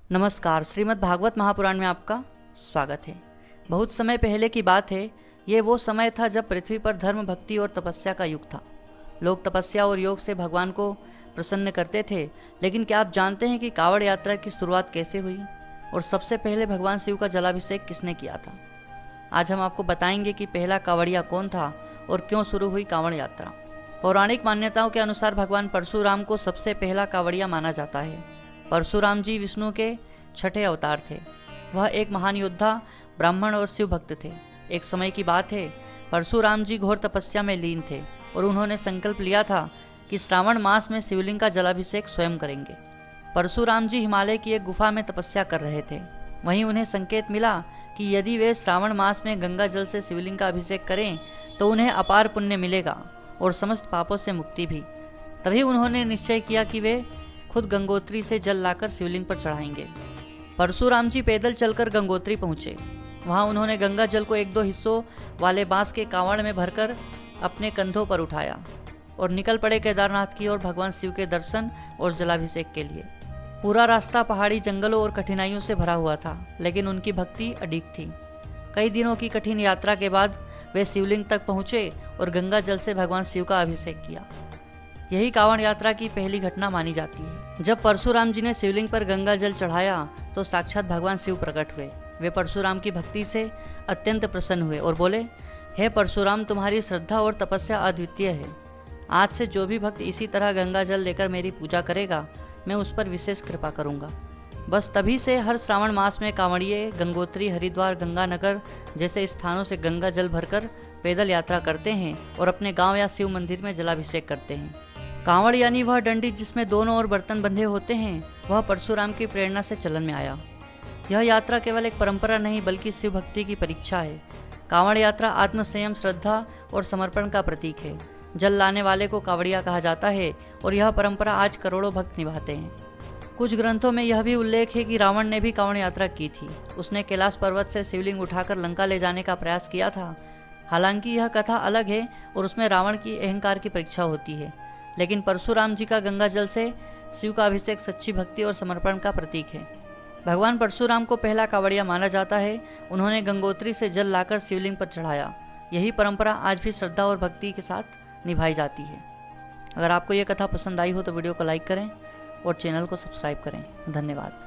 नमस्कार। श्रीमद् भागवत महापुराण में आपका स्वागत है। बहुत समय पहले की बात है। ये वो समय था जब पृथ्वी पर धर्म, भक्ति और तपस्या का युग था। लोग तपस्या और योग से भगवान को प्रसन्न करते थे। लेकिन क्या आप जानते हैं कि कांवड़ यात्रा की शुरुआत कैसे हुई और सबसे पहले भगवान शिव का जलाभिषेक किसने किया था? आज हम आपको बताएंगे कि पहला कांवड़िया कौन था और क्यों शुरू हुई कांवड़ यात्रा। पौराणिक मान्यताओं के अनुसार भगवान परशुराम को सबसे पहला कांवड़िया माना जाता है। परशुराम जी विष्णु के छठे अवतार थे। वह एक महान योद्धा, ब्राह्मण और शिव भक्त थे। एक समय की बात है, परशुराम जी घोर तपस्या में लीन थे और उन्होंने संकल्प लिया था कि श्रावण मास में शिवलिंग का जलाभिषेक स्वयं करेंगे। परशुराम जी हिमालय की एक गुफा में तपस्या कर रहे थे। वहीं उन्हें संकेत मिला कि यदि वे श्रावण मास में गंगा जल से शिवलिंग का अभिषेक करें तो उन्हें अपार पुण्य मिलेगा और समस्त पापों से मुक्ति भी। तभी उन्होंने निश्चय किया कि वे खुद गंगोत्री से जल लाकर शिवलिंग पर चढ़ाएंगे। परशुराम जी पैदल चलकर गंगोत्री पहुंचे। वहां उन्होंने गंगा जल को एक दो हिस्सों वाले बांस के कांवड़ में भरकर अपने कंधों पर उठाया और निकल पड़े केदारनाथ की ओर भगवान शिव के दर्शन और जलाभिषेक के लिए। पूरा रास्ता पहाड़ी, जंगलों और कठिनाइयों से भरा हुआ था, लेकिन उनकी भक्ति अडिग थी। कई दिनों की कठिन यात्रा के बाद वे शिवलिंग तक पहुंचे और गंगा जल से भगवान शिव का अभिषेक किया। यही कांवड़ यात्रा की पहली घटना मानी जाती है। जब परशुराम जी ने शिवलिंग पर गंगा जल चढ़ाया तो साक्षात भगवान शिव प्रकट हुए। वे परशुराम की भक्ति से अत्यंत प्रसन्न हुए और बोले, हे परशुराम, तुम्हारी श्रद्धा और तपस्या अद्वितीय है। आज से जो भी भक्त इसी तरह गंगा जल लेकर मेरी पूजा करेगा, मैं उस पर विशेष कृपा करूंगा। बस तभी से हर श्रावण मास में कांवड़िए गंगोत्री, हरिद्वार, गंगानगर जैसे स्थानों से गंगा जल भरकर पैदल यात्रा करते हैं और अपने गांव या शिव मंदिर में जलाभिषेक करते हैं। कांवड़ यानी वह डंडी जिसमें दोनों ओर बर्तन बंधे होते हैं, वह परशुराम की प्रेरणा से चलन में आया। यह यात्रा केवल एक परंपरा नहीं बल्कि शिव भक्ति की परीक्षा है। कांवड़ यात्रा आत्मसंयम, श्रद्धा और समर्पण का प्रतीक है। जल लाने वाले को कांवड़िया कहा जाता है और यह परंपरा आज करोड़ों भक्त निभाते हैं। कुछ ग्रंथों में यह भी उल्लेख है कि रावण ने भी कांवड़ यात्रा की थी। उसने कैलाश पर्वत से शिवलिंग उठाकर लंका ले जाने का प्रयास किया था। हालांकि यह कथा अलग है और उसमें रावण की अहंकार की परीक्षा होती है, लेकिन परशुराम जी का गंगा जल से शिव का अभिषेक सच्ची भक्ति और समर्पण का प्रतीक है। भगवान परशुराम को पहला कांवड़िया माना जाता है। उन्होंने गंगोत्री से जल लाकर शिवलिंग पर चढ़ाया। यही परंपरा आज भी श्रद्धा और भक्ति के साथ निभाई जाती है। अगर आपको यह कथा पसंद आई हो तो वीडियो को लाइक करें और चैनल को सब्सक्राइब करें। धन्यवाद।